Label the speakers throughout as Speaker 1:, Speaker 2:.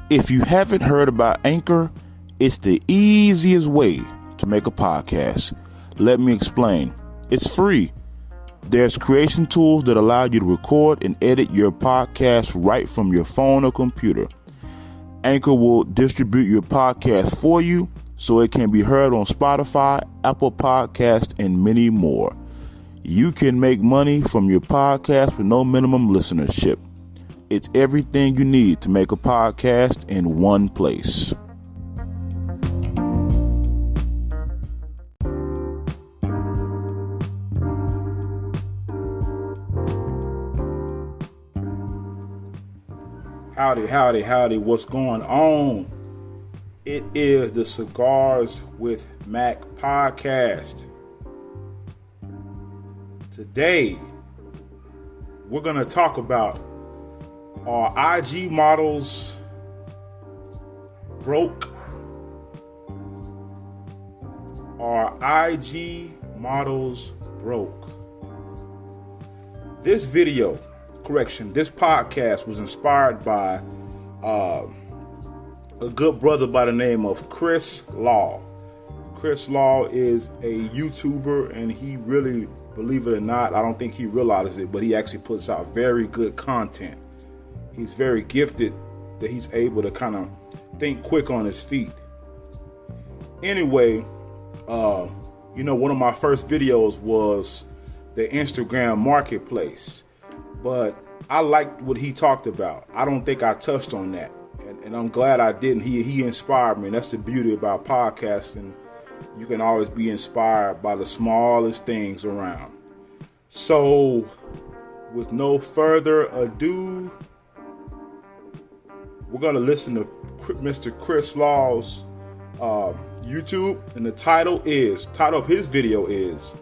Speaker 1: If you haven't heard about Anchor, it's the easiest way to make a podcast. Let me explain. It's free. There's creation tools that allow you to record and edit your podcast right from your phone or computer. Anchor will distribute your podcast for you so it can be heard on Spotify, Apple Podcasts, and many more. You can make money from your podcast with no minimum listenership. It's everything you need to make a podcast in one place. Howdy, what's going on? It is the Cigars with Mac podcast. Today, we're going to talk about, are IG models broke? Are IG models broke? This podcast was inspired by a good brother by the name of Chris Law. Chris Law is a YouTuber, and he really, believe it or not, I don't think he realizes it, but he actually puts out very good content. He's very gifted that he's able to kind of think quick on his feet. Anyway, one of my first videos was the Instagram marketplace, but I liked what he talked about. I don't think I touched on that, and I'm glad I didn't. He inspired me, and that's the beauty about podcasting. You can always be inspired by the smallest things around. So, with no further ado, we're going to listen to Mr. Chris Law's YouTube, and the title of his video is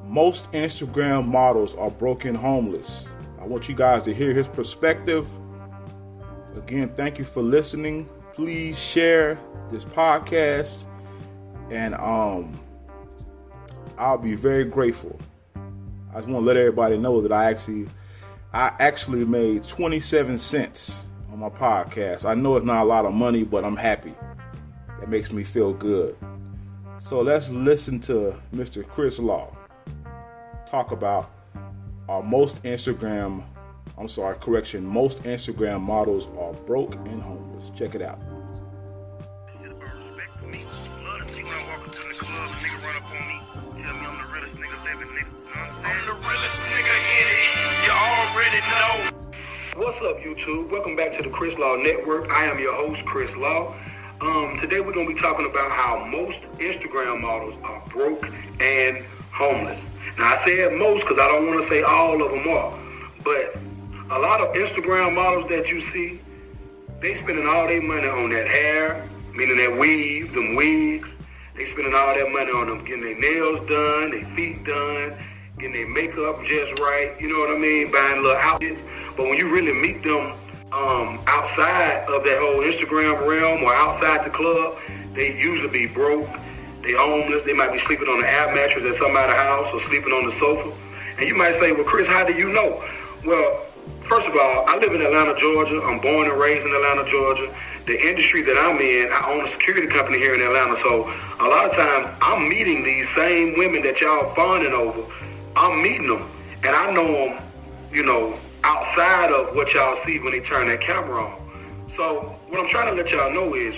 Speaker 1: Most Instagram Models Are Broken Homeless. I want you guys to hear his perspective. Again, thank you for listening. Please share this podcast, and I'll be very grateful. I just want to let everybody know that I actually made 27 cents on my podcast. I know it's not a lot of money, but I'm happy. That makes me feel good. So let's listen to Mr. Chris Law talk about most Instagram models are broke and homeless. Check it out.
Speaker 2: What's up, YouTube? Welcome back to the Chris Law Network. I am your host, Chris Law. Today we're going to be talking about how most Instagram models are broke and homeless. Now, I said most because I don't want to say all of them are, but a lot of Instagram models that you see, they spending all their money on that hair, meaning that weave, them wigs. They spending all that money on them getting their nails done, their feet done, getting their makeup just right, you know what I mean, buying little outfits. But when you really meet them outside of that whole Instagram realm or outside the club, they usually be broke, they homeless, they might be sleeping on an air mattress at somebody's house or sleeping on the sofa. And you might say, well, Chris, how do you know? Well, first of all, I live in Atlanta, Georgia. I'm born and raised in Atlanta, Georgia. The industry that I'm in, I own a security company here in Atlanta. So a lot of times I'm meeting these same women that y'all fawning over. I'm meeting them, and I know them, outside of what y'all see when they turn that camera on. So what I'm trying to let y'all know is,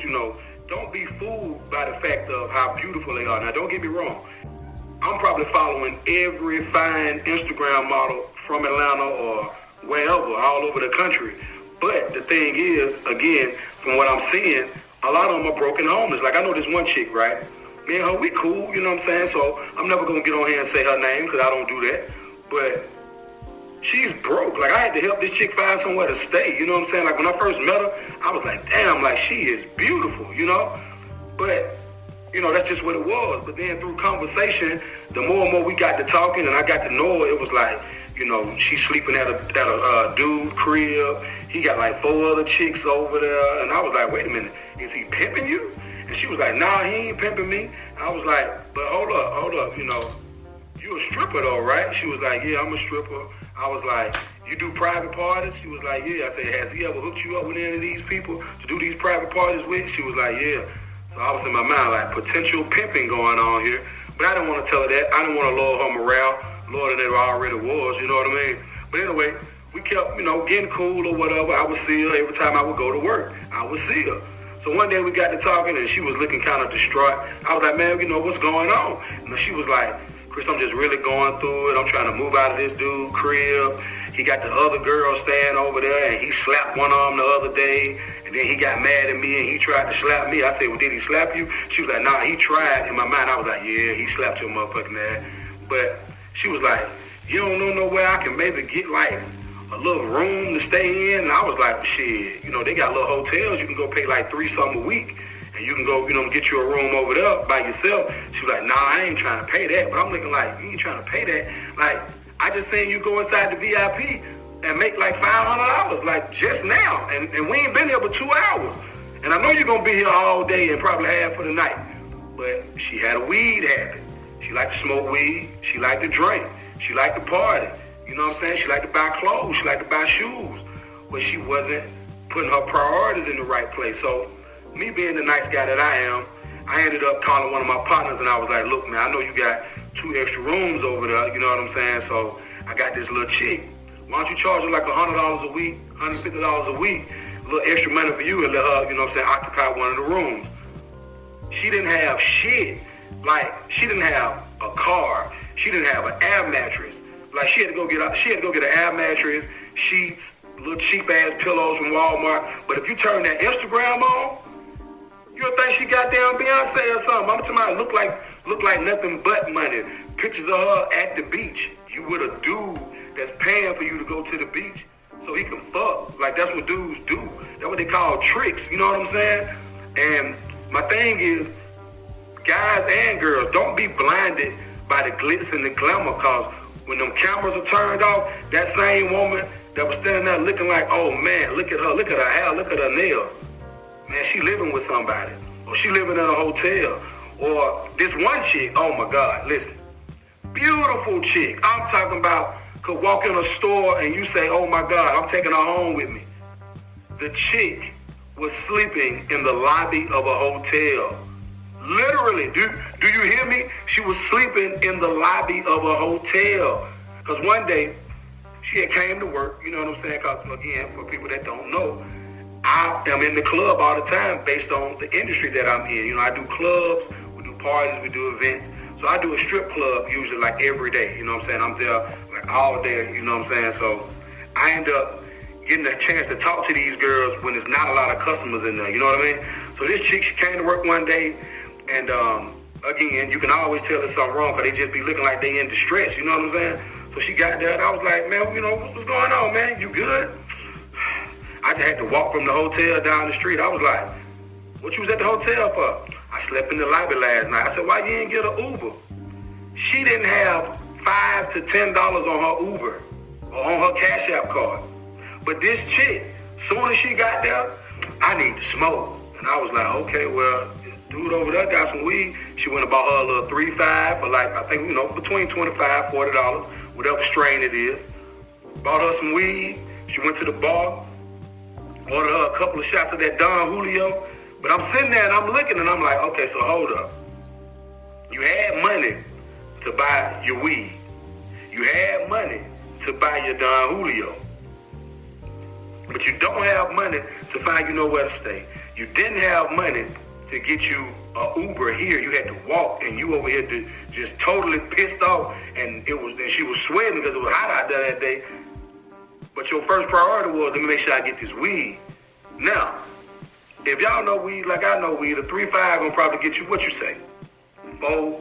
Speaker 2: don't be fooled by the fact of how beautiful they are. Now, don't get me wrong. I'm probably following every fine Instagram model from Atlanta or wherever, all over the country. But the thing is, again, from what I'm seeing, a lot of them are broken homeless. Like, I know this one chick, right? Me and her, we cool, you know what I'm saying? So I'm never going to get on here and say her name because I don't do that. But she's broke. Like, I had to help this chick find somewhere to stay, you know what I'm saying? Like, when I first met her, I was like, damn, like, she is beautiful, But, that's just what it was. But then through conversation, the more and more we got to talking and I got to know her, it was like, she's sleeping at a dude crib. He got like 4 other chicks over there. And I was like, wait a minute, is he pimping you? And she was like, nah, he ain't pimping me. I was like, but hold up, you a stripper though, right? She was like, yeah, I'm a stripper. I was like, you do private parties? She was like, yeah. I said, has he ever hooked you up with any of these people to do these private parties with? She was like, yeah. So I was in my mind like, potential pimping going on here. But I didn't want to tell her that. I didn't want to lower her morale, lower than it already was, you know what I mean? But anyway, we kept, getting cool or whatever. I would see her every time I would go to work. I would see her. So one day we got to talking and she was looking kind of distraught. I was like, man, what's going on? And she was like, Chris, I'm just really going through it. I'm trying to move out of this dude's crib. He got the other girl staying over there, and he slapped one of them the other day, and then he got mad at me, and he tried to slap me. I said, well, did he slap you? She was like, nah, he tried. In my mind, I was like, yeah, he slapped your motherfucking ass. But she was like, you don't know nowhere I can maybe get, like, a little room to stay in? And I was like, shit, they got little hotels. You can go pay, like, $3 a week. And you can go, get you a room over there by yourself. She was like, nah, I ain't trying to pay that. But I'm looking like, you ain't trying to pay that. Like, I just seen you go inside the VIP and make like $500, like just now. And we ain't been here but 2 hours. And I know you're going to be here all day and probably half of the night. But she had a weed habit. She liked to smoke weed. She liked to drink. She liked to party. You know what I'm saying? She liked to buy clothes. She liked to buy shoes. But she wasn't putting her priorities in the right place. So, me being the nice guy that I am, I ended up calling one of my partners and I was like, look, man, I know you got 2 extra rooms over there, you know what I'm saying? So I got this little chick. Why don't you charge her like $100 a week, $150 a week, a little extra money for you and let her, you know what I'm saying, occupy one of the rooms. She didn't have shit. Like, she didn't have a car. She didn't have an air mattress. Like, she had to go get an air mattress, sheets, little cheap ass pillows from Walmart. But if you turn that Instagram on, you'll think she goddamn Beyonce or something. I'm talking about look like nothing but money. Pictures of her at the beach. You with a dude that's paying for you to go to the beach so he can fuck. Like, that's what dudes do. That's what they call tricks. You know what I'm saying? And my thing is, guys and girls, don't be blinded by the glitz and the glamour, because when them cameras are turned off, that same woman that was standing there looking like, oh man, look at her hair, look at her nails. Man, she living with somebody. Or she living in a hotel. Or this one chick, oh my God, listen. Beautiful chick. I'm talking about could walk in a store and you say, oh my God, I'm taking her home with me. The chick was sleeping in the lobby of a hotel. Literally, do you hear me? She was sleeping in the lobby of a hotel. Because one day, she had came to work, you know what I'm saying? Because again, for people that don't know, I am in the club all the time based on the industry that I'm in. I do clubs, we do parties, we do events. So I do a strip club usually like every day, you know what I'm saying? I'm there like all day, you know what I'm saying? So I end up getting a chance to talk to these girls when there's not a lot of customers in there, you know what I mean? So this chick, she came to work one day, and again, you can always tell there's something wrong because they just be looking like they in distress, you know what I'm saying? So she got there and I was like, man, what's going on, man? You good? I just had to walk from the hotel down the street. I was like, what you was at the hotel for? I slept in the lobby last night. I said, why you didn't get an Uber? She didn't have $5 to $10 on her Uber or on her Cash App card. But this chick, soon as she got there, I need to smoke. And I was like, okay, well, this dude over there got some weed. She went and bought her a little 3-5 for like, I think, between $25, $40, whatever strain it is. Bought her some weed. She went to the bar. Ordered her a couple of shots of that Don Julio. But I'm sitting there and I'm looking and I'm like, okay, so hold up. You had money to buy your weed. You had money to buy your Don Julio. But you don't have money to find you nowhere to stay. You didn't have money to get you an Uber here. You had to walk, and you over here just totally pissed off. And she was sweating because it was hot out there that day. But your first priority was, let me make sure I get this weed. Now, if y'all know weed like I know weed, a 3-5 gonna probably get you, what you say? 4,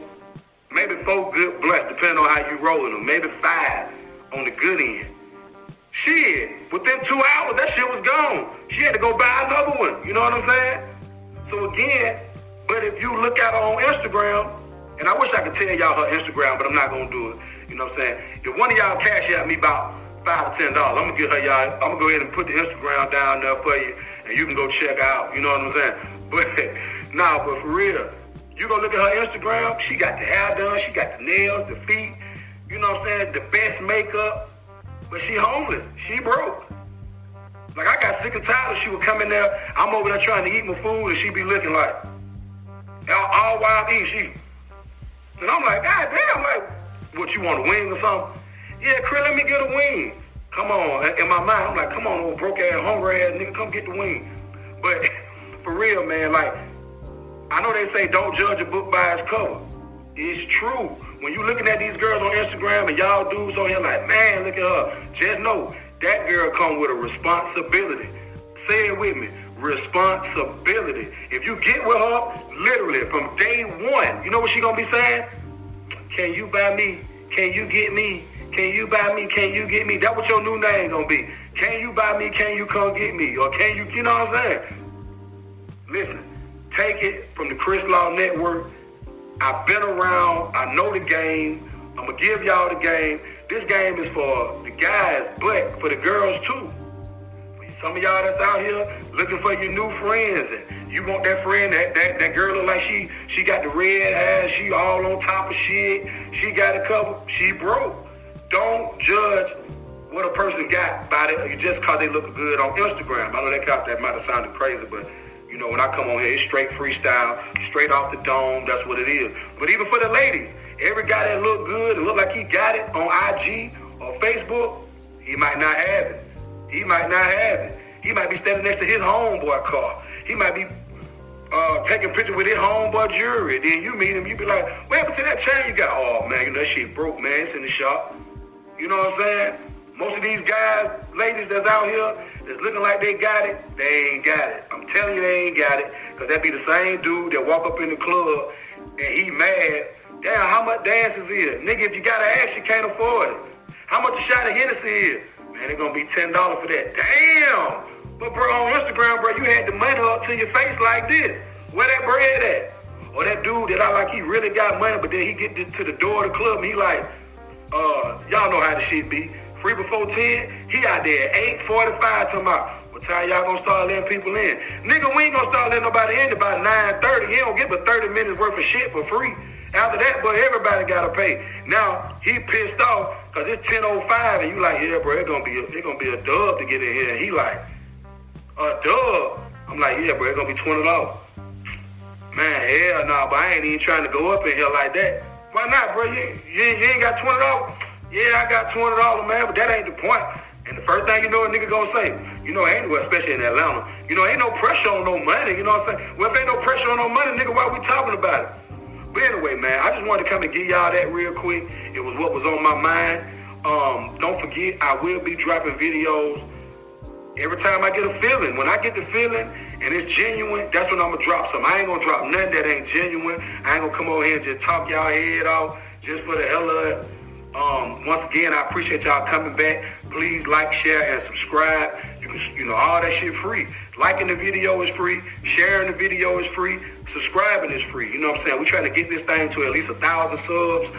Speaker 2: maybe 4 good blunts, depending on how you rolling them. Maybe 5 on the good end. Shit, within 2 hours, that shit was gone. She had to go buy another one. You know what I'm saying? So again, but if you look at her on Instagram, and I wish I could tell y'all her Instagram, but I'm not gonna do it. You know what I'm saying? If one of y'all cash out me about $5 or $10, I'm gonna get her y'all. I'm gonna go ahead and put the Instagram down there for you, and you can go check out. You know what I'm saying? But for real, you go look at her Instagram. She got the hair done. She got the nails, the feet. you know what I'm saying, the best makeup, but she homeless. She broke. Like, I got sick and tired of she would come in there, I'm over there trying to eat my food, and she be looking like, all wild eat. And I'm like, God damn, like, what, you want a wing or something? Yeah, Chris, let me get a wing. Come on. In my mind, I'm like, come on, old broke ass, hungry ass nigga, come get the wing. But for real, man, like, I know they say don't judge a book by its cover. It's true. When you looking at these girls on Instagram and y'all dudes on here like, man, look at her. Just know that girl come with a responsibility. Say it with me. Responsibility. If you get with her, literally from day one, you know what she gonna be saying? Can you buy me? Can you get me? Can you buy me? Can you get me? That's what your new name gonna be. Can you buy me? Can you come get me? Or can you know what I'm saying? Listen, take it from the Chris Law Network. I've been around. I know the game. I'm gonna give y'all the game. This game is for the guys, but for the girls too. Some of y'all that's out here looking for your new friends, and you want that friend, that girl look like she got the red hair, she all on top of shit, she got a couple, she broke. Don't judge what a person got by it just because they look good on Instagram. I know that might have sounded crazy, but you know, when I come on here, it's straight freestyle, straight off the dome, that's what it is. But even for the ladies, every guy that look good and look like he got it on IG or Facebook, he might not have it. He might not have it. He might be standing next to his homeboy car. He might be taking pictures with his homeboy jewelry. Then you meet him, you be like, what happened to that chain you got? Oh, man, you know, that shit broke, man. It's in the shop. You know what I'm saying? Most of these guys, ladies that's out here, that's looking like they got it, they ain't got it. I'm telling you they ain't got it, because that be the same dude that walk up in the club and he mad. Damn, how much dance is here? Nigga, if you got an ass, you can't afford it. How much a shot of Hennessy is? Man, it's going to be $10 for that. Damn! But, bro, on Instagram, bro, you had the money up to your face like this. Where that bread at? Or that dude that I like, he really got money, but then he get to the door of the club and he like, y'all know how the shit be. Free before 10, he out there at 8:45 talking about, what time y'all gonna start letting people in? Nigga, we ain't gonna start letting nobody in about 9:30. He don't get but 30 minutes worth of shit for free. After that, but everybody gotta pay. Now, he pissed off because it's 10:05 and you like, yeah, bro, it's gonna be a dub to get in here. And he like, a dub? I'm like, yeah, bro, it's gonna be $20. Man, hell nah, but I ain't even trying to go up in here like that. Why not, bro? You ain't got $20? Yeah, I got $20, man, but that ain't the point. And the first thing you know, a nigga gonna say, you know, ain't, well, especially in Atlanta, you know, ain't no pressure on no money, you know what I'm saying? Well, if ain't no pressure on no money, nigga, why we talking about it? But anyway, man, I just wanted to come and give y'all that real quick. It was what was on my mind. Don't forget, I will be dropping videos every time I get a feeling. When I get the feeling and it's genuine, that's when I'm going to drop some. I ain't going to drop nothing that ain't genuine. I ain't going to come over here and just talk y'all head off just for the hell of it. Once again, I appreciate y'all coming back. Please like, share, and subscribe. You know, all that shit free. Liking the video is free. Sharing the video is free. Subscribing is free. You know what I'm saying? We're trying to get this thing to at least 1,000 subs.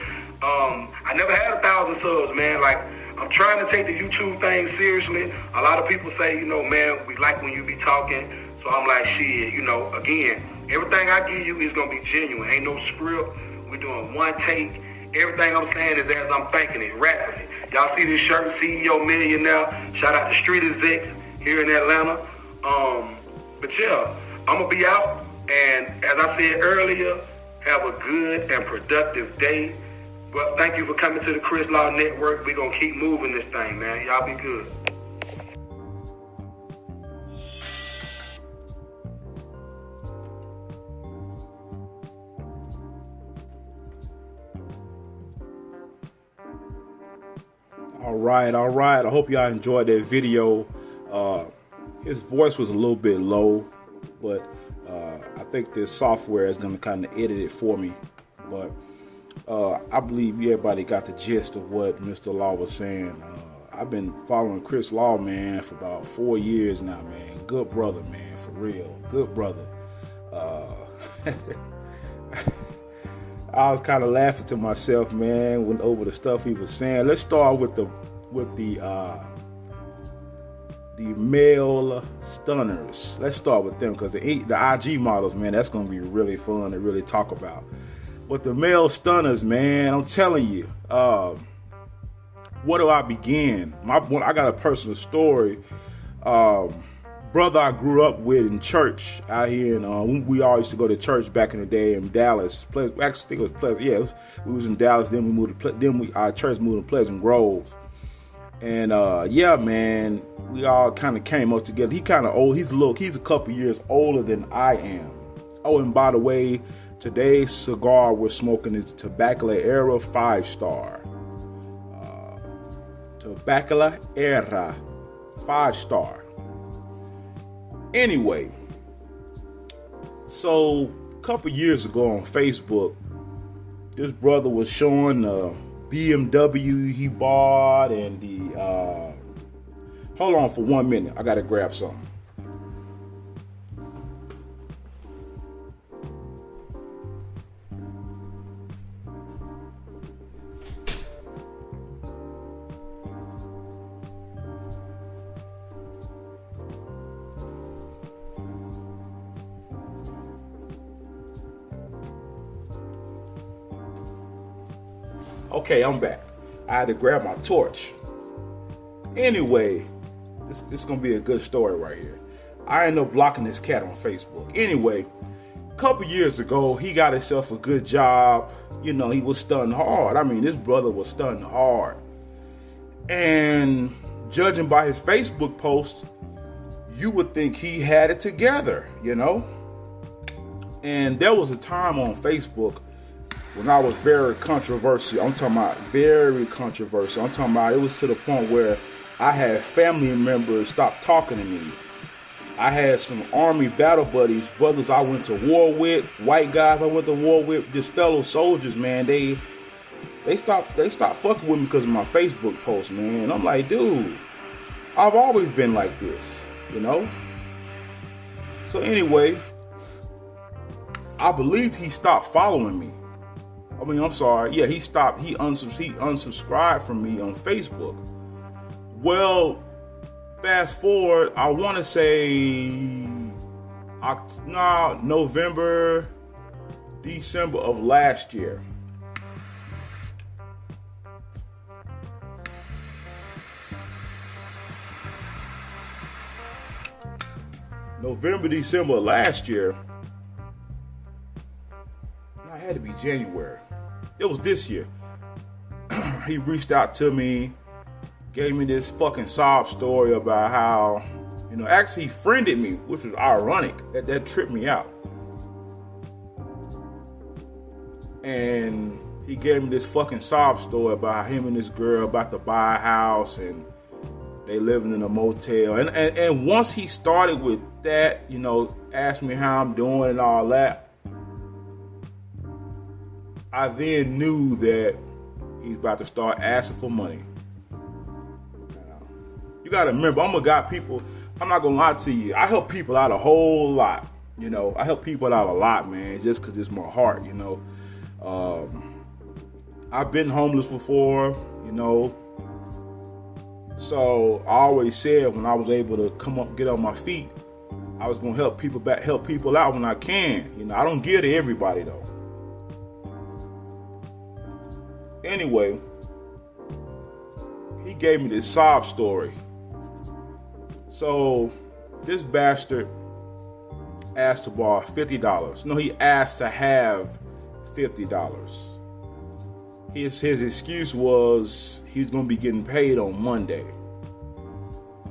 Speaker 2: I never had 1,000 subs, man. Like, I'm trying to take the YouTube thing seriously. A lot of people say, you know, man, we like when you be talking. So I'm like, shit, you know, again, everything I give you is going to be genuine. Ain't no script. We're doing one take. Everything I'm saying is as I'm thinking it, rapping it. Y'all see this shirt, CEO Millionaire. Shout out to Street Execs here in Atlanta. But yeah, I'm going to be out. And as I said earlier, have a good and productive day. Well, thank you for coming to the Chris Law Network. We're going to keep moving this thing, man. Y'all be good.
Speaker 1: All right. I hope y'all enjoyed that video. His voice was a little bit low, but I think this software is going to kind of edit it for me. But I believe everybody got the gist of what Mr. Law was saying. I've been following Chris Law, man, for about 4 years now, man. Good brother, man, for real. Good brother. I was kind of laughing to myself, man, when over the stuff he was saying. Let's start with the male stunners. Let's start with them because the IG models, man, that's going to be really fun to really talk about. But the male stunners, man, I'm telling you, where do I begin? I got a personal story. Brother I grew up with in church out here, and we all used to go to church back in the day in Dallas. Actually, I think it was Pleasant. Yeah, we was in Dallas. Then we moved to our church moved to Pleasant Grove. And yeah, man, we all kind of came up together. He kind of old. He's a couple years older than I am. Oh, and by the way, today's cigar we're smoking is Tobacco Era 5-star. Tobacco Era 5-star. Anyway, so a couple years ago on Facebook, this brother was showing the BMW he bought and the hold on for 1 minute, I gotta grab something. Okay, I'm back. I had to grab my torch. Anyway, this is going to be a good story right here. I ended up blocking this cat on Facebook. Anyway, a couple years ago, he got himself a good job. He was stunned hard. I mean, this brother was stunned hard. And judging by his Facebook post, you would think he had it together, And there was a time on Facebook when I was very controversial. I'm talking about very controversial. I'm talking about it was to the point where I had family members stop talking to me. I had some army battle buddies, brothers I went to war with, white guys I went to war with, just fellow soldiers, man. They stopped fucking with me because of my Facebook post, man. And I'm like, dude, I've always been like this, So anyway, I believed he stopped following me. I'm sorry. Yeah, he unsubscribed from me on Facebook. Well, fast forward, I want to say November, December of last year. November, December of last year. It had to be January. It was this year. He reached out to me, gave me this fucking sob story about how, actually he friended me, which was ironic. That tripped me out. And he gave me this fucking sob story about him and this girl about to buy a house and they living in a motel. And once he started with that, asked me how I'm doing and all that, I then knew that he's about to start asking for money. You got to remember, I'm not going to lie to you. I help people out a whole lot. I help people out a lot, man, just because it's my heart, I've been homeless before, So I always said when I was able to get on my feet, I was going to help people out when I can. I don't give to everybody, though. Anyway, he gave me this sob story. So this bastard asked to borrow $50. No, he asked to have $50. His excuse was he was going to be getting paid on Monday.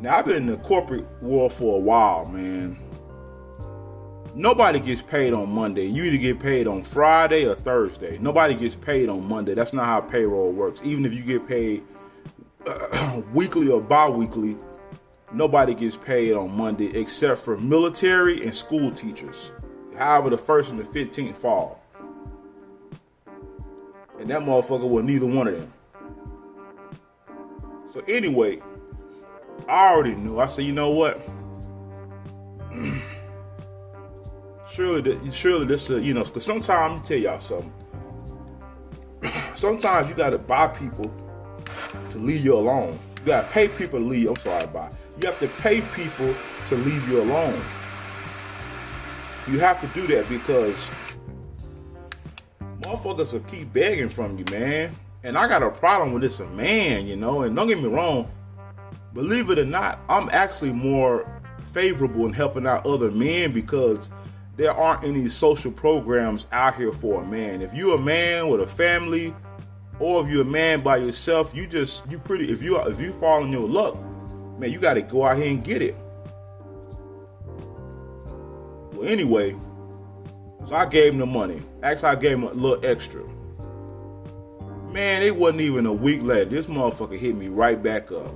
Speaker 1: Now, I've been in the corporate world for a while, man. Nobody gets paid on Monday. You either get paid on Friday or Thursday. Nobody gets paid on Monday. That's not how payroll works. Even if you get paid weekly or bi-weekly, nobody gets paid on Monday except for military and school teachers. However, the 1st and the 15th fall. And that motherfucker was neither one of them. So anyway, I already knew. I said, you know what? Surely this, because sometimes, let me tell y'all something. Sometimes you got to buy people to leave you alone. You got to pay people to leave you. You have to pay people to leave you alone. You have to do that because motherfuckers will keep begging from you, man. And I got a problem with this a man, you know, and don't get me wrong, believe it or not, I'm actually more favorable in helping out other men because there aren't any social programs out here for a man. If you're a man with a family, or if you're a man by yourself, if you fall in your luck, man, you got to go out here and get it. Well, anyway, so I gave him the money. Actually, I gave him a little extra. Man, it wasn't even a week later. This motherfucker hit me right back up.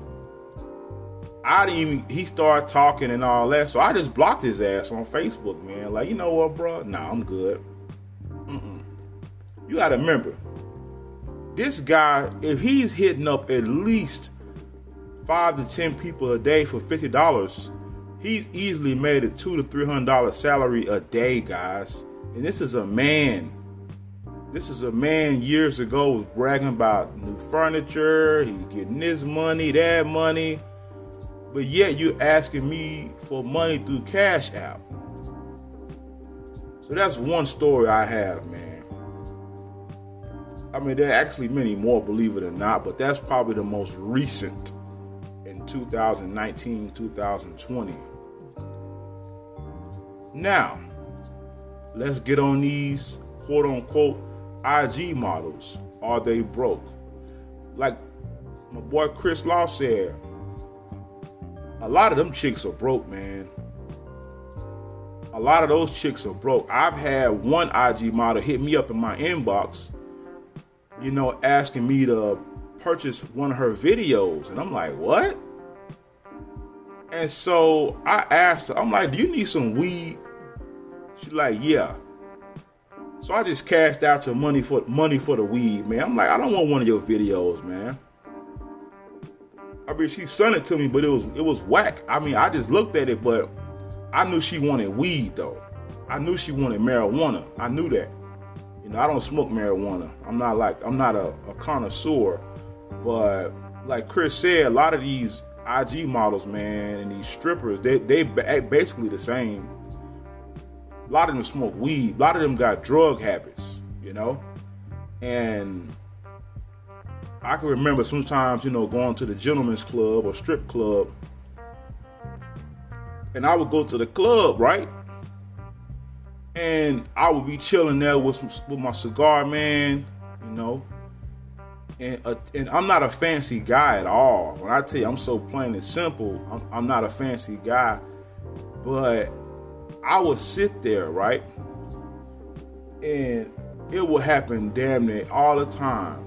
Speaker 1: He started talking and all that, so I just blocked his ass on Facebook, man. Like, you know what, bro? Nah, I'm good. You gotta remember, this guy, if he's hitting up at least 5 to 10 people a day for $50, he's easily made a $200 to $300 salary a day, guys. And this is a man. This is a man years ago was bragging about new furniture. He's getting this money, that money. But yet you're asking me for money through Cash App. So that's one story I have, man. I mean, there are actually many more, believe it or not, but that's probably the most recent in 2019, 2020. Now, let's get on these quote-unquote IG models. Are they broke? Like my boy Chris Law said, a lot of them chicks are broke, man. A lot of those chicks are broke. I've had one IG model hit me up in my inbox, you know, asking me to purchase one of her videos. And I'm like, what? And so I asked her, I'm like, do you need some weed? She's like, yeah. So I just cashed out her money for the weed, man. I'm like, I don't want one of your videos, man. I mean, she sent it to me, but it was whack. I mean, I just looked at it, but I knew she wanted weed, though. I knew she wanted marijuana. I knew that. You know, I don't smoke marijuana. I'm not a connoisseur, but like Chris said, a lot of these IG models, man, and these strippers, they basically the same. A lot of them smoke weed. A lot of them got drug habits, you know, and I can remember sometimes, you know, going to the gentleman's club or strip club, and I would go to the club, right? And I would be chilling there with my cigar, man, you know. And I'm not a fancy guy at all. When I tell you I'm so plain and simple, I'm not a fancy guy. But I would sit there, right? And it would happen damn near all the time.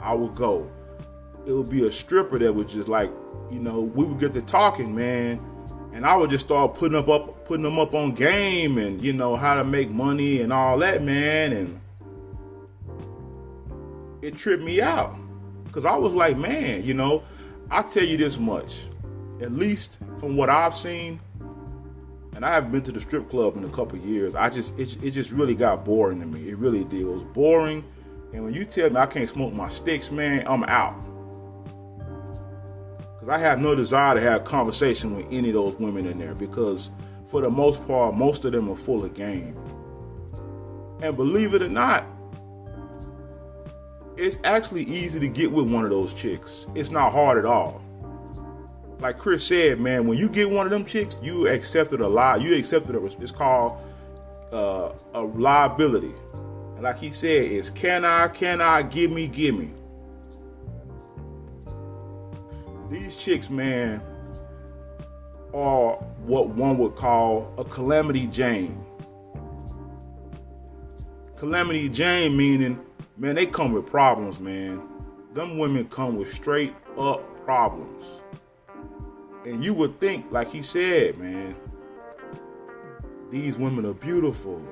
Speaker 1: I would go. It would be a stripper that would just like, you know, we would get to talking, man. And I would just start putting them up on game and, you know, how to make money and all that, man. And it tripped me out. Because I was like, man, you know, I'll tell you this much. At least from what I've seen, and I haven't been to the strip club in a couple of years, it just really got boring to me. It really did. It was boring. And when you tell me I can't smoke my sticks, man, I'm out. Because I have no desire to have a conversation with any of those women in there. Because for the most part, most of them are full of game. And believe it or not, it's actually easy to get with one of those chicks. It's not hard at all. Like Chris said, man, when you get one of them chicks, you accepted a lie. You accepted it's called a liability. And like he said, it's can I, give me. These chicks, man, are what one would call a Calamity Jane. Calamity Jane meaning, man, they come with problems, man. Them women come with straight up problems. And you would think, like he said, man, these women are beautiful.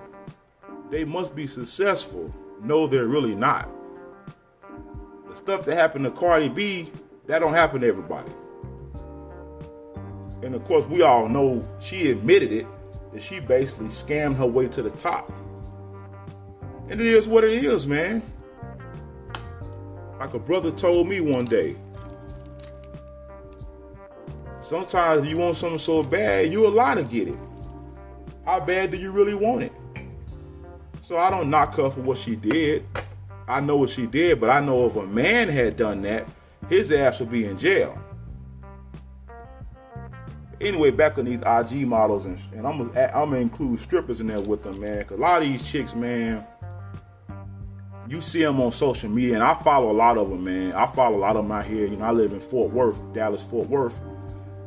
Speaker 1: They must be successful. No, they're really not. The stuff that happened to Cardi B, that don't happen to everybody. And of course, we all know she admitted it, that she basically scammed her way to the top. And it is what it is, man. Like a brother told me one day, sometimes if you want something so bad, you a lie to get it. How bad do you really want it? So I don't knock her for what she did. I know what she did, but I know if a man had done that, his ass would be in jail. Anyway, back on these IG models, and I'm gonna include strippers in there with them, man. Cause a lot of these chicks, man, you see them on social media, and I follow a lot of them, man. I follow a lot of them out here. You know, I live in Fort Worth, Dallas, Fort Worth,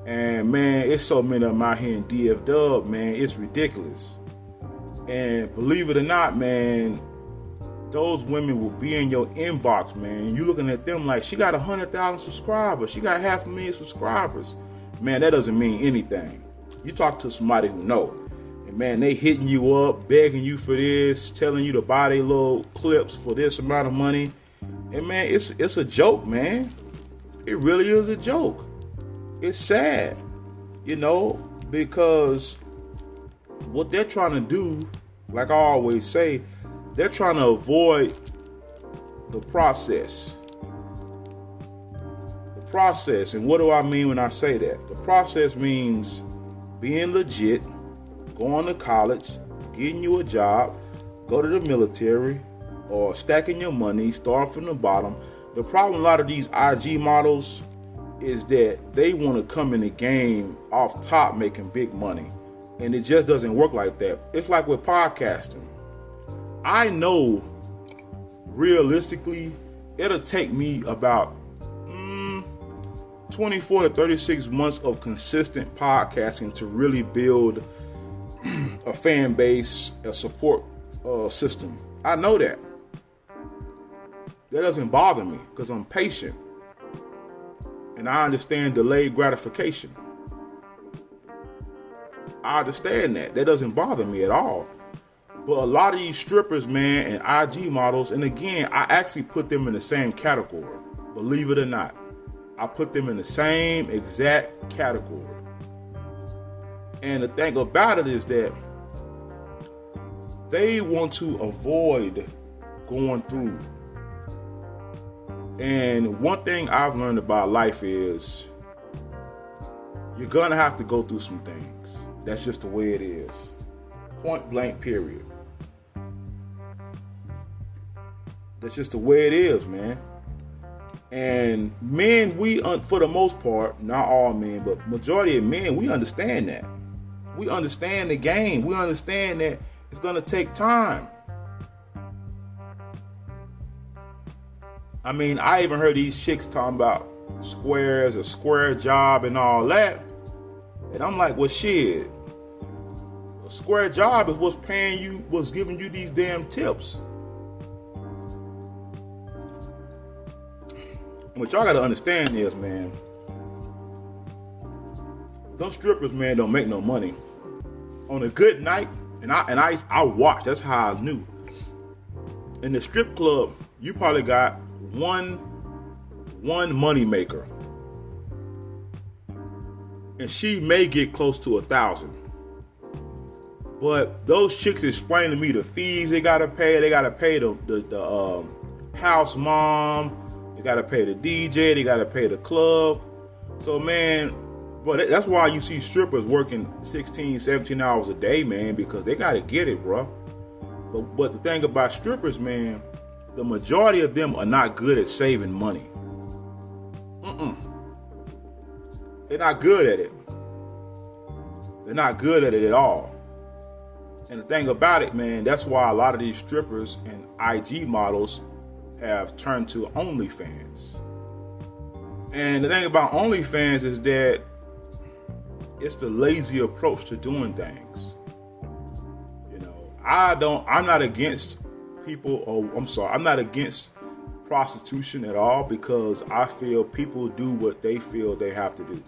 Speaker 1: and man, it's so many of them out here in DF Dub, man. It's ridiculous. And believe it or not, man, those women will be in your inbox, man. You looking at them like, she got 100,000 subscribers. She got 500,000 subscribers. Man, that doesn't mean anything. You talk to somebody who know. And man, they hitting you up, begging you for this, telling you to buy their little clips for this amount of money. And man, it's a joke, man. It really is a joke. It's sad, you know, because what they're trying to do, like I always say, they're trying to avoid the process. The process. And what do I mean when I say that? The process means being legit, going to college, getting you a job, go to the military, or stacking your money, start from the bottom. The problem with a lot of these IG models is that they want to come in the game off top making big money. And it just doesn't work like that. It's like with podcasting. I know realistically it'll take me about 24 to 36 months of consistent podcasting to really build a fan base, a support system. I know that. That doesn't bother me because I'm patient. And I understand delayed gratification. I understand that. That doesn't bother me at all. But a lot of these strippers, man, and IG models, and again, I actually put them in the same category. Believe it or not. I put them in the same exact category. And the thing about it is that they want to avoid going through. And one thing I've learned about life is you're going to have to go through some things. That's just the way it is. Point blank, period. That's just the way it is, man. And men, we, for the most part, not all men, but majority of men, we understand that. We understand the game. We understand that it's going to take time. I mean, I even heard these chicks talking about squares, a square job and all that. And I'm like, well, shit. A square job is what's paying you, what's giving you these damn tips. What y'all gotta understand is, man, them strippers, man, don't make no money. On a good night, and I watched, that's how I knew. In the strip club, you probably got one money maker. And she may get close to 1,000. But those chicks explain to me the fees they gotta pay. They gotta pay the house mom. They gotta pay the DJ. They gotta pay the club. So man, but that's why you see strippers working 16, 17 hours a day, man, because they gotta get it, bro. But the thing about strippers, man, the majority of them are not good at saving money. They're not good at it. They're not good at it at all. And the thing about it, man, that's why a lot of these strippers and IG models have turned to OnlyFans. And the thing about OnlyFans is that it's the lazy approach to doing things. You know, I'm not against I'm not against prostitution at all, because I feel people do what they feel they have to do.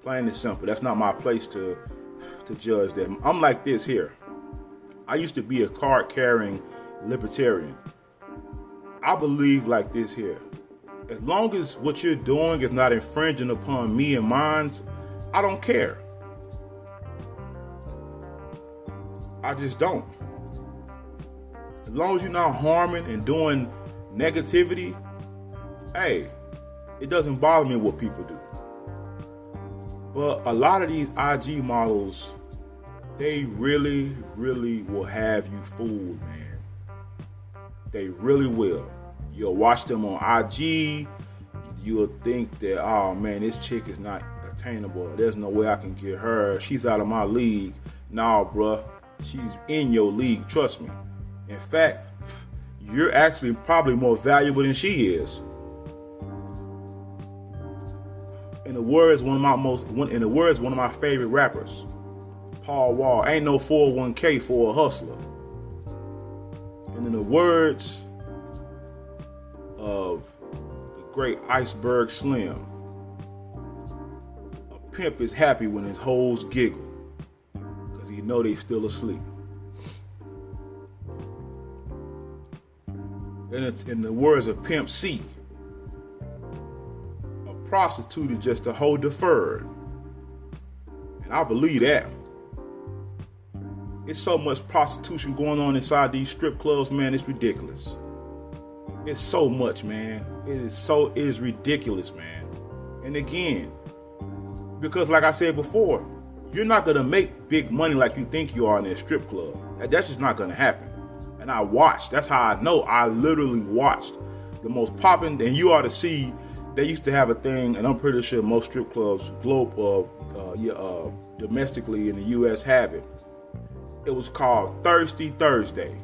Speaker 1: Plain and simple. That's not my place to judge them. I'm like this here. I used to be a card-carrying libertarian. I believe like this here. As long as what you're doing is not infringing upon me and mine, I don't care. I just don't. As long as you're not harming and doing negativity, hey, it doesn't bother me what people do. But a lot of these IG models, they really, really will have you fooled, man. They really will. You'll watch them on IG. You'll think that, oh man, this chick is not attainable. There's no way I can get her. She's out of my league. Nah, bruh. She's in your league. Trust me. In fact, you're actually probably more valuable than she is. In the words one of my favorite rappers, Paul Wall, ain't no 401k for a hustler. And in the words of the great Iceberg Slim, a pimp is happy when his hoes giggle, because he know they still asleep. And it's in the words of Pimp C, a prostitute is just a hoe deferred. And I believe that. It's so much prostitution going on inside these strip clubs, man, it's ridiculous. It's so much, man. It is ridiculous, man. And again, because like I said before, you're not gonna make big money like you think you are in a strip club. That's just not gonna happen. And I watched. That's how I know. I literally watched the most popping. And you ought to see. They used to have a thing, and I'm pretty sure most strip clubs, domestically in the U.S. have it. It was called Thirsty Thursday.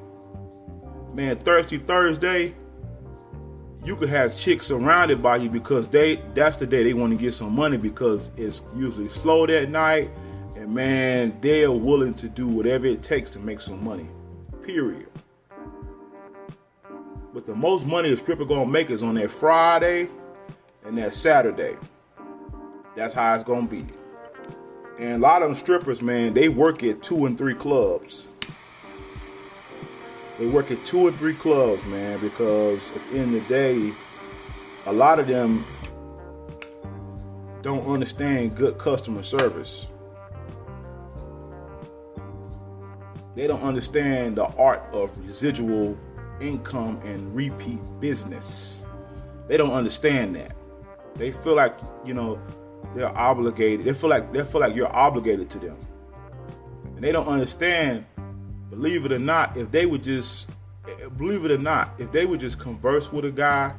Speaker 1: Man, Thirsty Thursday, you could have chicks surrounded by you because that's the day they want to get some money, because it's usually slow that night, and man, they are willing to do whatever it takes to make some money. Period. But the most money a stripper gonna make is on that Friday and that Saturday. That's how it's gonna be. And a lot of them strippers, man, they work at 2 and 3 clubs. They work at 2 and 3 clubs, man, because at the end of the day, a lot of them don't understand good customer service. They don't understand the art of residual income and repeat business. They don't understand that. They feel like, they're obligated. They feel like you're obligated to them. And they don't understand, believe it or not, if they would just converse with a guy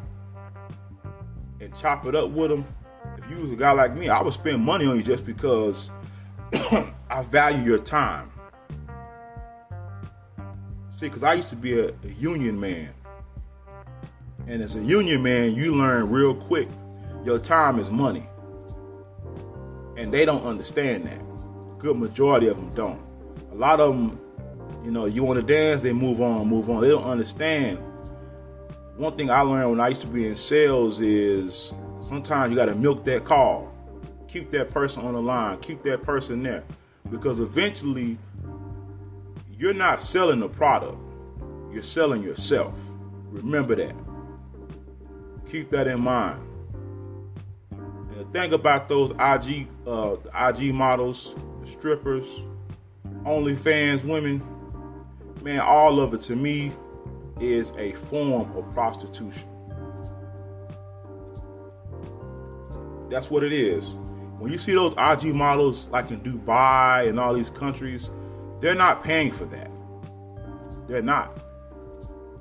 Speaker 1: and chop it up with him, if you was a guy like me, I would spend money on you just because I value your time. See, because I used to be a union man. And as a union man, you learn real quick, your time is money. And they don't understand that. Good majority of them don't. A lot of them, you want to dance, they move on. They don't understand. One thing I learned when I used to be in sales is sometimes you got to milk that call. Keep that person on the line. Keep that person there. Because eventually, you're not selling a product. You're selling yourself. Remember that. Keep that in mind. And the thing about those IG models, the strippers, OnlyFans women, man, all of it to me is a form of prostitution. That's what it is. When you see those IG models like in Dubai and all these countries, they're not paying for that. They're not.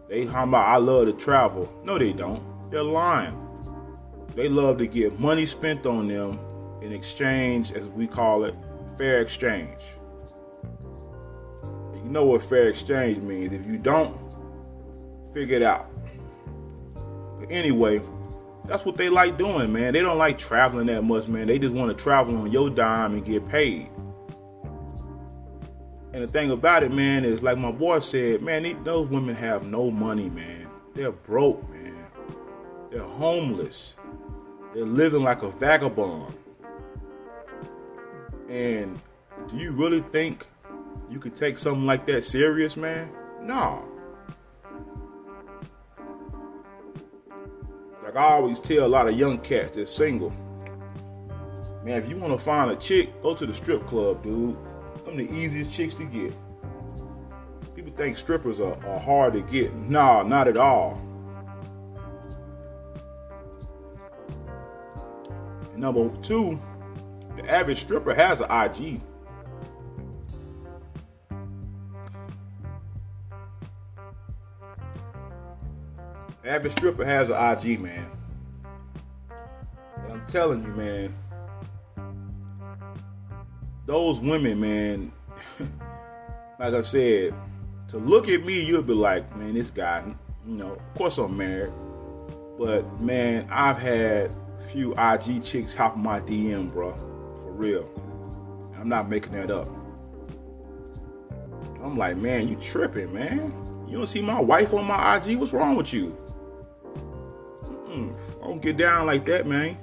Speaker 1: They talking about, I love to travel. No, they don't. They're lying. They love to get money spent on them in exchange, as we call it, fair exchange. You know what fair exchange means. If you don't, figure it out. But anyway, that's what they like doing, man. They don't like traveling that much, man. They just want to travel on your dime and get paid. And the thing about it, man, is like my boy said, man, those women have no money, man. They're broke, man. They're homeless. They're living like a vagabond. And do you really think you could take something like that serious, man? No. Like I always tell a lot of young cats that's single, man, if you want to find a chick, go to the strip club, dude. Them the easiest chicks to get. People think strippers are hard to get. Nah, not at all. And number 2, the average stripper has an IG. average stripper has an IG, man. And I'm telling you, man, those women, man, like I said, to look at me, you'll be like, man, this guy, of course I'm married, but man, I've had a few IG chicks hop my DM, bro, for real. I'm not making that up. I'm like, man, you tripping, man. You don't see my wife on my IG? What's wrong with you? I don't get down like that, man.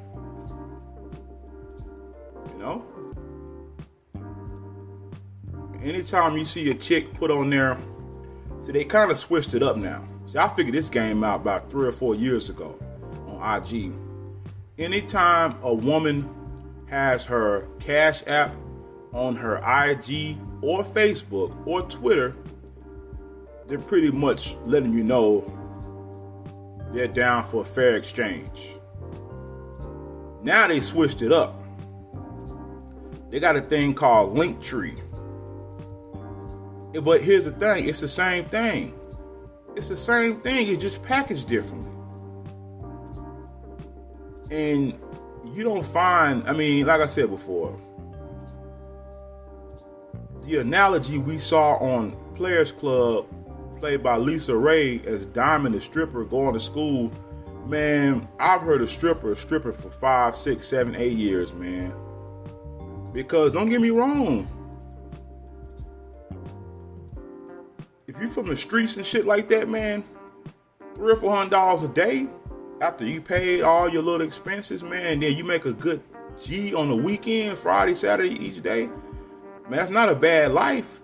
Speaker 1: Anytime you see a chick put on there, see, they kind of switched it up now. See, I figured this game out about 3 or 4 years ago on IG. Anytime a woman has her Cash App on her IG or Facebook or Twitter, they're pretty much letting you know they're down for a fair exchange. Now they switched it up. They got a thing called Linktree. But here's the thing, it's the same thing. It's the same thing, it's just packaged differently. And you don't find, like I said before, the analogy we saw on Players Club, played by Lisa Ray as Diamond the stripper going to school, man, I've heard a stripper for 5, 6, 7, 8 years, man. Because don't get me wrong, if you from the streets and shit like that, man, $300 or $400 a day after you paid all your little expenses, man, then you make a good G on the weekend, Friday, Saturday, each day, man, that's not a bad life.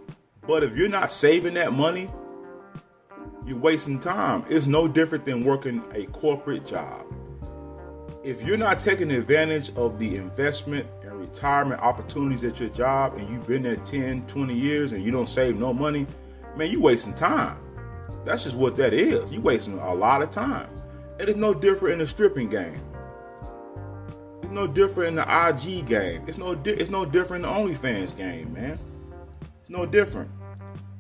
Speaker 1: But if you're not saving that money, you're wasting time. It's no different than working a corporate job. If you're not taking advantage of the investment and retirement opportunities at your job, and you've been there 10, 20 years and you don't save no money, man, you wasting time. That's just what that is. You wasting a lot of time. And it's no different in the stripping game. It's no different in the IG game. It's no different in the OnlyFans game, man. It's no different.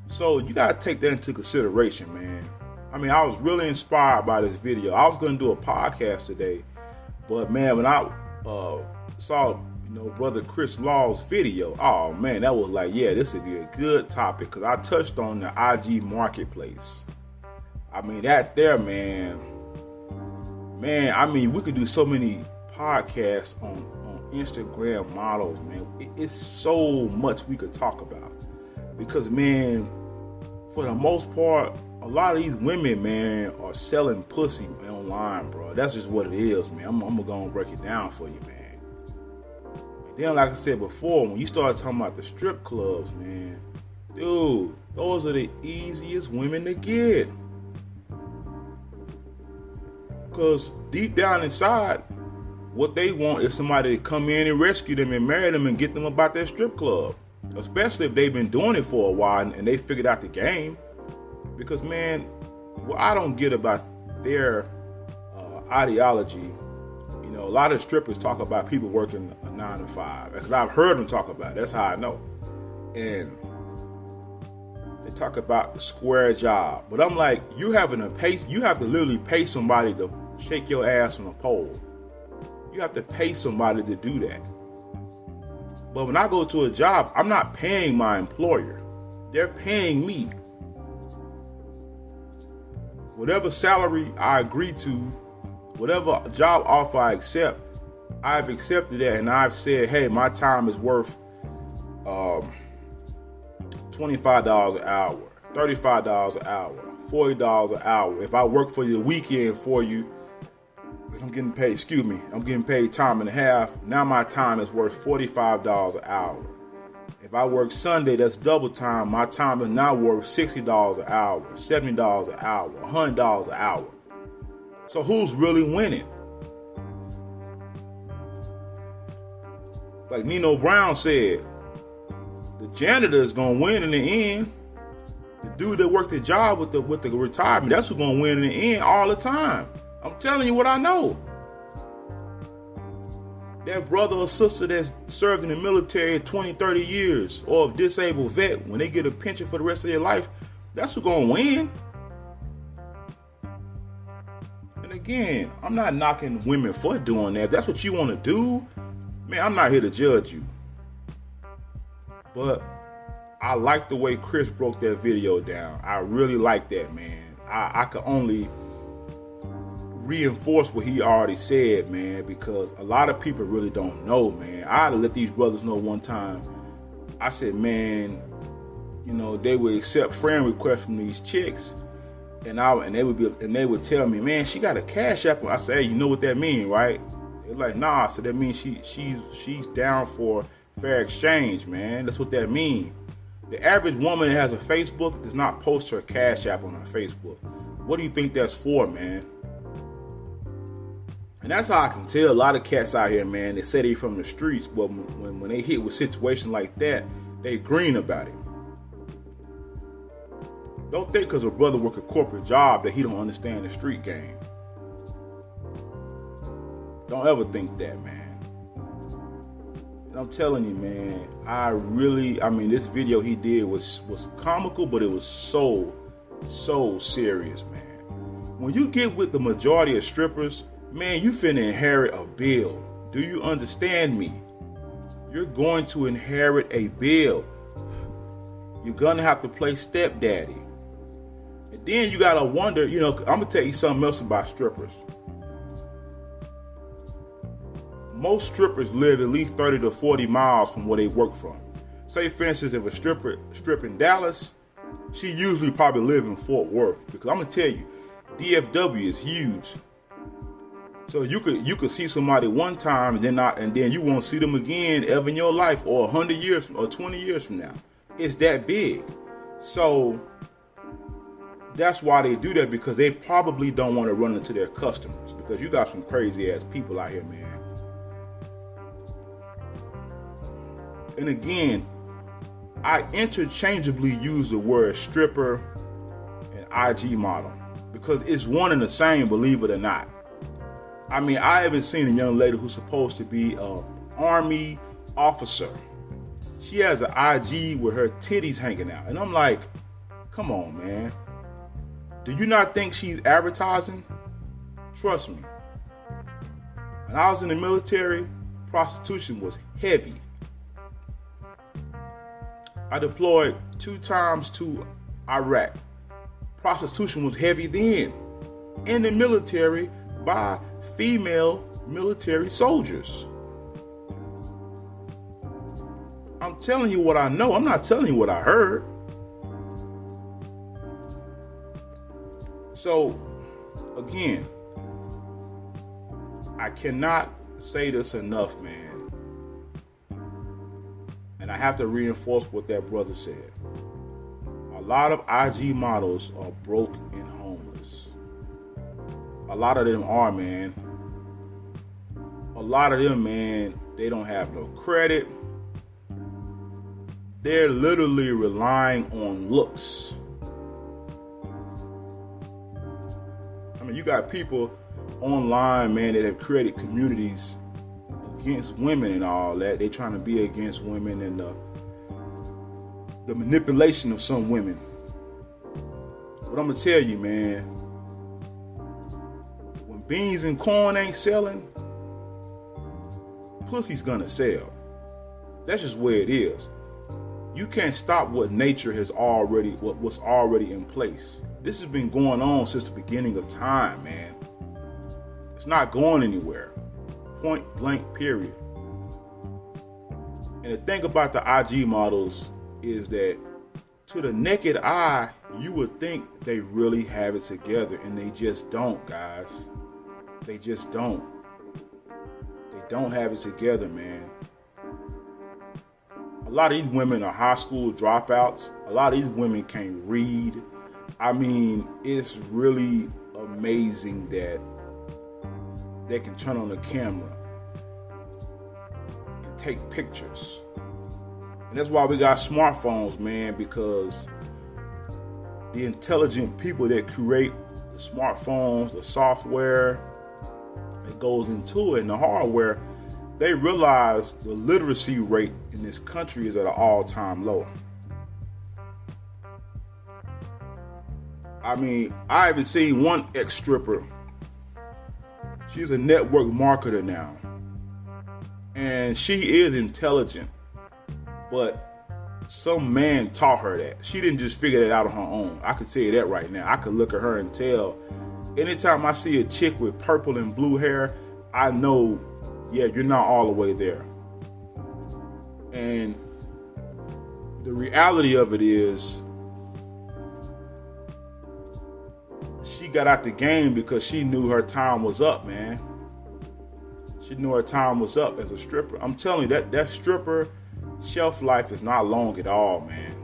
Speaker 1: So you gotta take that into consideration, man. I was really inspired by this video. I was gonna do a podcast today, but man, when I saw Brother Chris Law's video, oh man, that was like, yeah, this would be a good topic, because I touched on the IG marketplace. That there, man, we could do so many podcasts on Instagram models, man. It's so much we could talk about, because, man, for the most part, a lot of these women, man, are selling pussy online, bro. That's just what it is, man. I'm gonna go and break it down for you, man. Then, like I said before, when you start talking about the strip clubs, man, dude, those are the easiest women to get. Because deep down inside, what they want is somebody to come in and rescue them and marry them and get them about their strip club. Especially if they've been doing it for a while and they figured out the game. Because, man, what I don't get about their ideology, a lot of strippers talk about people working a 9 to 5. Because I've heard them talk about it. That's how I know. And they talk about the square job. But I'm like, you have to literally pay somebody to shake your ass on a pole. You have to pay somebody to do that. But when I go to a job, I'm not paying my employer. They're paying me. Whatever salary I agree to, whatever job offer I accept, I've accepted that, and I've said, hey, my time is worth $25 an hour, $35 an hour, $40 an hour. If I work for the weekend for you, I'm getting paid time and a half. Now my time is worth $45 an hour. If I work Sunday, that's double time. My time is now worth $60 an hour, $70 an hour, $100 an hour. So who's really winning? Like Nino Brown said, the janitor is gonna win in the end. The dude that worked the job with the retirement, that's who's gonna win in the end all the time. I'm telling you what I know. That brother or sister that's served in the military 20, 30 years, or a disabled vet, when they get a pension for the rest of their life, that's who's gonna win. again, I'm not knocking women for doing that. If that's what you want to do, man, I'm not here to judge you. But I like the way Chris broke that video down. I really like that, man. I could only reinforce what he already said, man, because a lot of people really don't know, man. I had to let these brothers know one time. I said, man, you know, they would accept friend requests from these chicks, and they would tell me, man, she got a Cash App. I said, hey, you know what that means, right? They're like, nah. So that means she's down for fair exchange, man. That's what that means. The average woman that has a Facebook does not post her Cash App on her Facebook. What do you think that's for, man? And that's how I can tell a lot of cats out here, man, they say they from the streets, but when they hit with situations like that, they green about it. Don't think because a brother work a corporate job that he don't understand the street game. Don't ever think that, man. And I'm telling you, man, this video he did was comical, but it was so serious, man. When you get with the majority of strippers, man, you finna inherit a bill. Do you understand me? You're going to inherit a bill. You're gonna have to play stepdaddy. And then you gotta wonder, you know, I'm gonna tell you something else about strippers. Most strippers live at least 30 to 40 miles from where they work from. Say, for instance, if a strip in Dallas, she usually probably live in Fort Worth. Because I'm gonna tell you, DFW is huge. So you could see somebody one time and then you won't see them again ever in your life, or 100 years or 20 years from now. It's that big. So that's why they do that, because they probably don't want to run into their customers, because you got some crazy ass people out here, man. And again, I interchangeably use the word stripper and IG model because it's one and the same, believe it or not. I mean, I haven't seen a young lady who's supposed to be an Army officer. She has an IG with her titties hanging out. And I'm like, come on, man. Do you not think she's advertising? Trust me. When I was in the military, prostitution was heavy. I deployed 2 times to Iraq. Prostitution was heavy then. In the military by female military soldiers. I'm telling you what I know. I'm not telling you what I heard. So, again, I cannot say this enough, man. And I have to reinforce what that brother said. A lot of IG models are broke and homeless. A lot of them are, man. A lot of them, man, they don't have no credit. They're literally relying on looks. I mean, you got people online, man, that have created communities against women and all that. They're trying to be against women and the manipulation of some women. But I'm going to tell you, man, when beans and corn ain't selling, pussy's going to sell. That's just where it is. You can't stop what nature has already, what's already in place. This has been going on since the beginning of time, man. It's not going anywhere. Point blank, period. And the thing about the IG models is that to the naked eye, you would think they really have it together, and they just don't, guys. They just don't. They don't have it together, man. A lot of these women are high school dropouts. A lot of these women can't read. I mean, it's really amazing that they can turn on the camera and take pictures. And that's why we got smartphones, man, because the intelligent people that create the smartphones, the software that goes into it, and the hardware, they realize the literacy rate in this country is at an all-time low. I mean, I haven't seen one ex-stripper She's a network marketer now. And she is intelligent. But some man taught her that. She didn't just figure that out on her own. I could tell you that right now. I could look at her and tell. Anytime I see a chick with purple and blue hair, I know, yeah, you're not all the way there. And the reality of it is, she got out the game because she knew her time was up, man. She knew her time was up as a stripper. I'm telling you, that stripper shelf life is not long at all, man.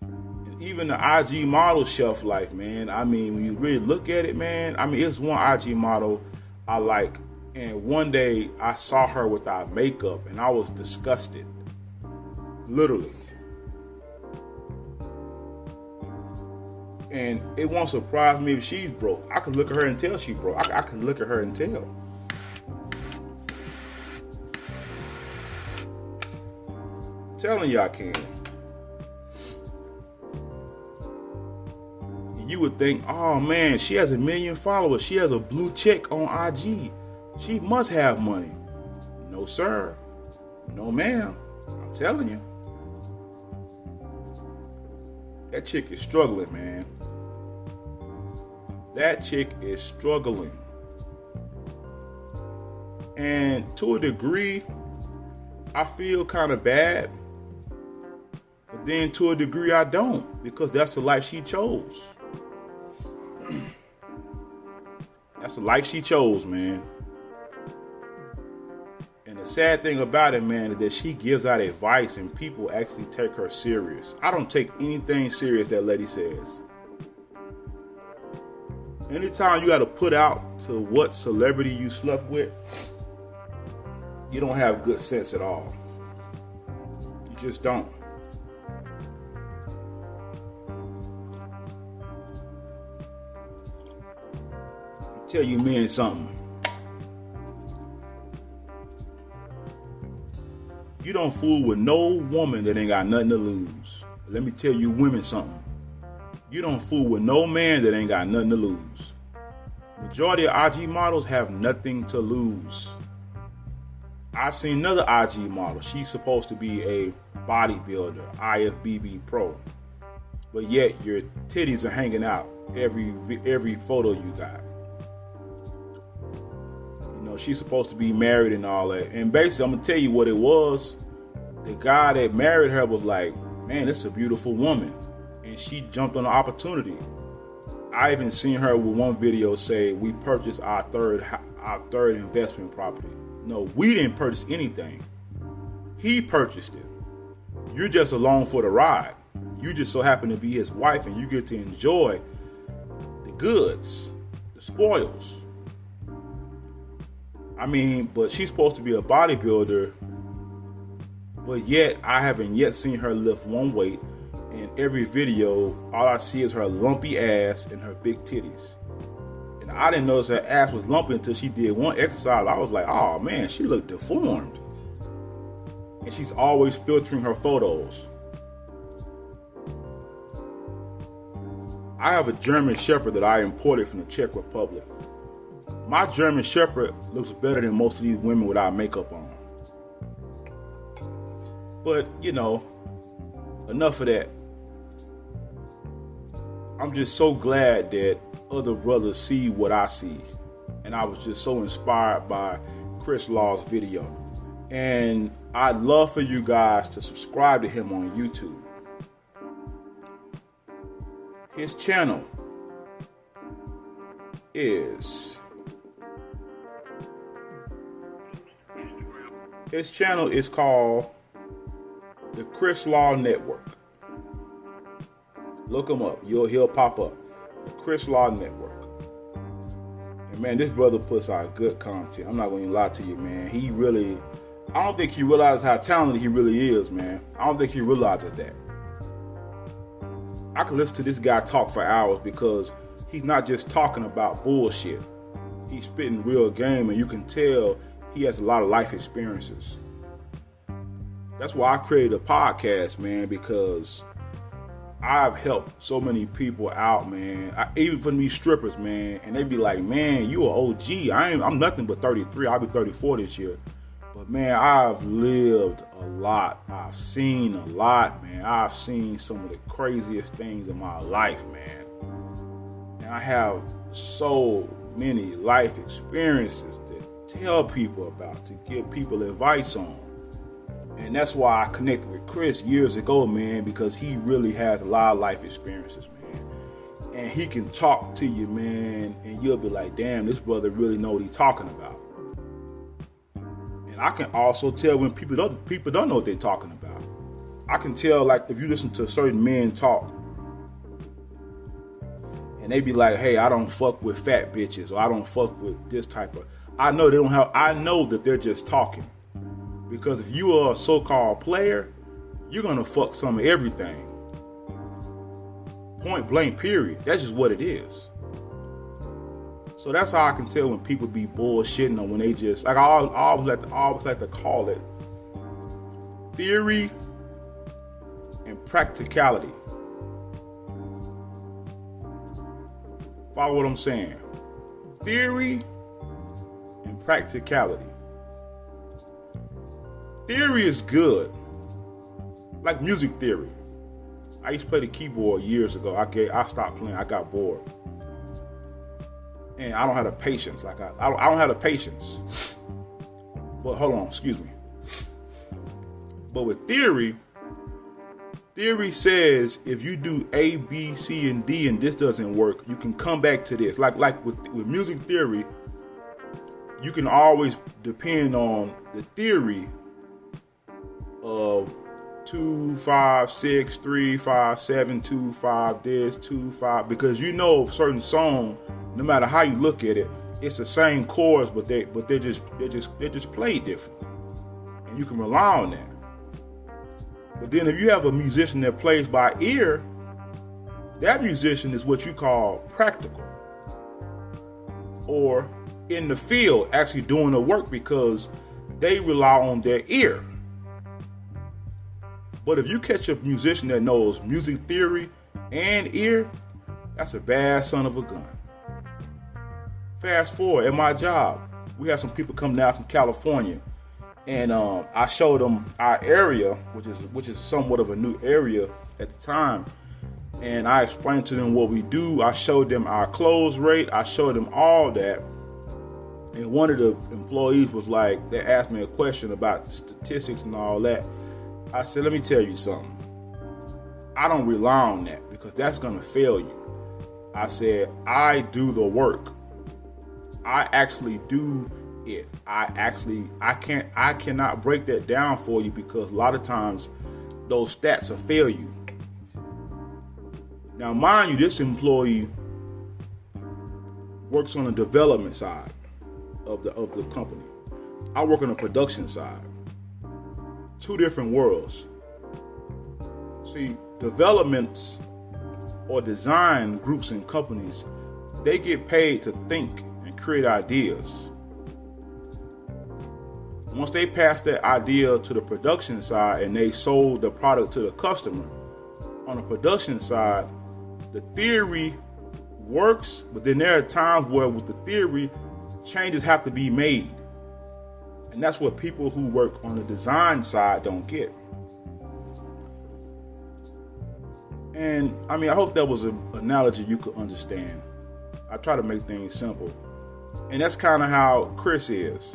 Speaker 1: And even the IG model shelf life, man. I mean, when you really look at it, man, I mean, it's one IG model I like. And one day I saw her without makeup and I was disgusted. Literally. And it won't surprise me if she's broke. I could look at her and tell she's broke. I could look at her and tell. I'm telling you I can. And you would think, oh man, she has 1 million followers. She has a blue check on IG. She must have money. No, sir. No, ma'am. I'm telling you. That chick is struggling, man. That chick is struggling. And to a degree, I feel kind of bad. But then to a degree, I don't. Because that's the life she chose. That's the life she chose, man. And the sad thing about it, man, is that she gives out advice and people actually take her serious. I don't take anything serious that lady says. Anytime you got to put out to what celebrity you slept with, you don't have good sense at all. You just don't. I'll tell you men something. You don't fool with no woman that ain't got nothing to lose. Let me tell you women something. You don't fool with no man that ain't got nothing to lose. Majority of IG models have nothing to lose. I've seen another IG model. She's supposed to be a bodybuilder, IFBB pro. But yet your titties are hanging out every photo you got. She's supposed to be married and all that. And basically, I'm going to tell you what it was. The guy that married her was like, man, this is a beautiful woman. And she jumped on the opportunity. I even seen her with one video say, we purchased our third investment property. No, we didn't purchase anything. He purchased it. You're just along for the ride. You just so happen to be his wife and you get to enjoy the goods, the spoils. I mean, but she's supposed to be a bodybuilder, but yet I haven't yet seen her lift one weight. In every video, all I see is her lumpy ass and her big titties. And I didn't notice her ass was lumpy until she did one exercise. I was like, oh man, she looked deformed. And she's always filtering her photos. I have a German Shepherd that I imported from the Czech Republic. My German Shepherd looks better than most of these women without makeup on. But, enough of that. I'm just so glad that other brothers see what I see. And I was just so inspired by Chris Law's video. And I'd love for you guys to subscribe to him on YouTube. His channel is... His channel is called the Chris Law Network. Look him up. He'll pop up. The Chris Law Network. And man, this brother puts out good content. I'm not going to lie to you, man. I don't think he realizes how talented he really is, man. I don't think he realizes that. I could listen to this guy talk for hours because he's not just talking about bullshit. He's spitting real game, and you can tell he has a lot of life experiences. That's why I created a podcast, man, because I've helped so many people out, man. Even for these strippers, man, and they be like, "Man, you an OG. I'm nothing but 33. I'll be 34 this year." But man, I've lived a lot. I've seen a lot, man. I've seen some of the craziest things in my life, man. And I have so many life experiences to tell people about, to give people advice on. And that's why I connected with Chris years ago, man, because he really has a lot of life experiences, man. And he can talk to you, man, and you'll be like, damn, this brother really know what he's talking about. And I can also tell when people don't know what they're talking about. I can tell, like, if you listen to certain men talk, and they be like, hey, I don't fuck with fat bitches, or I don't fuck with this type of, I know that they're just talking. Because if you are a so-called player, you're going to fuck some of everything. Point blank, period. That's just what it is. So that's how I can tell when people be bullshitting, or when they just, like, I always like to call it theory and practicality. Follow what I'm saying? Theory and practicality. Theory is good, like music theory. I used to play the keyboard years ago. I stopped playing. I got bored, and I don't have the patience. I don't have the patience. But hold on, excuse me. But with theory says if you do A, B, C, and D, and this doesn't work, you can come back to this. Like with music theory, you can always depend on the theory of 2, 5, 6, 3, 5, 7, 2, 5, this, 2, 5, because you know a certain song, no matter how you look at it, it's the same chords, but they're just played differently, and you can rely on that. But then if you have a musician that plays by ear, that musician is what you call practical, or in the field actually doing the work, because they rely on their ear. But if you catch a musician that knows music theory and ear, that's a bad son of a gun. Fast forward, at my job, we had some people come down from California, and I showed them our area, which is somewhat of a new area at the time, and I explained to them what we do. I showed them our close rate. I showed them all that. And one of the employees was like, they asked me a question about statistics and all that. I said, let me tell you something. I don't rely on that, because that's going to fail you. I said, I do the work. I actually do it. I cannot break that down for you, because a lot of times those stats will fail you. Now, mind you, this employee works on the development side of the company. I work on the production side. Two different worlds. See, developments or design groups and companies, they get paid to think and create ideas. Once they pass that idea to the production side and they sold the product to the customer, on the production side, the theory works, but then there are times where with the theory, changes have to be made. And that's what people who work on the design side don't get. And I mean, I hope that was an analogy you could understand. I try to make things simple. And that's kind of how Chris is.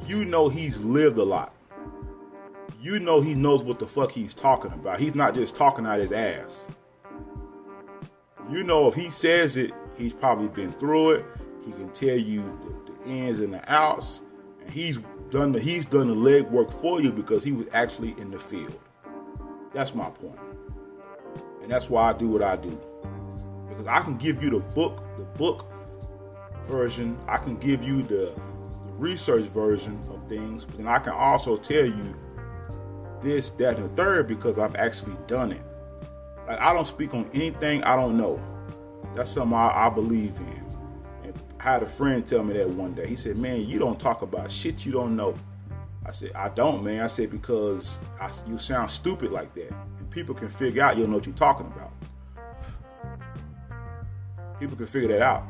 Speaker 1: You know he's lived a lot. You know he knows what the fuck he's talking about. He's not just talking out his ass. You know if he says it, he's probably been through it. He can tell you the ins and the outs, and he's done the legwork for you because he was actually in the field. That's my point, and that's why I do what I do, because I can give you the book version. I can give you the research version of things, but then I can also tell you this, that, and the third because I've actually done it. Like, I don't speak on anything I don't know. That's something I believe in. And I had a friend tell me that one day. He said, man, you don't talk about shit you don't know. I said, I don't, man. I said, because you sound stupid like that. And people can figure out you don't know what you're talking about. People can figure that out.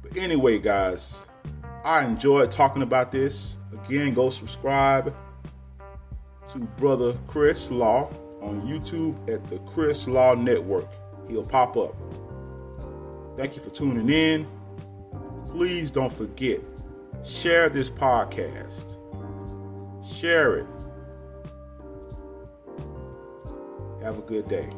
Speaker 1: But anyway, guys, I enjoyed talking about this. Again, go subscribe to Brother Chris Law on YouTube at the Chris Law Network. He'll pop up. Thank you for tuning in. Please don't forget, share this podcast. Share it. Have a good day.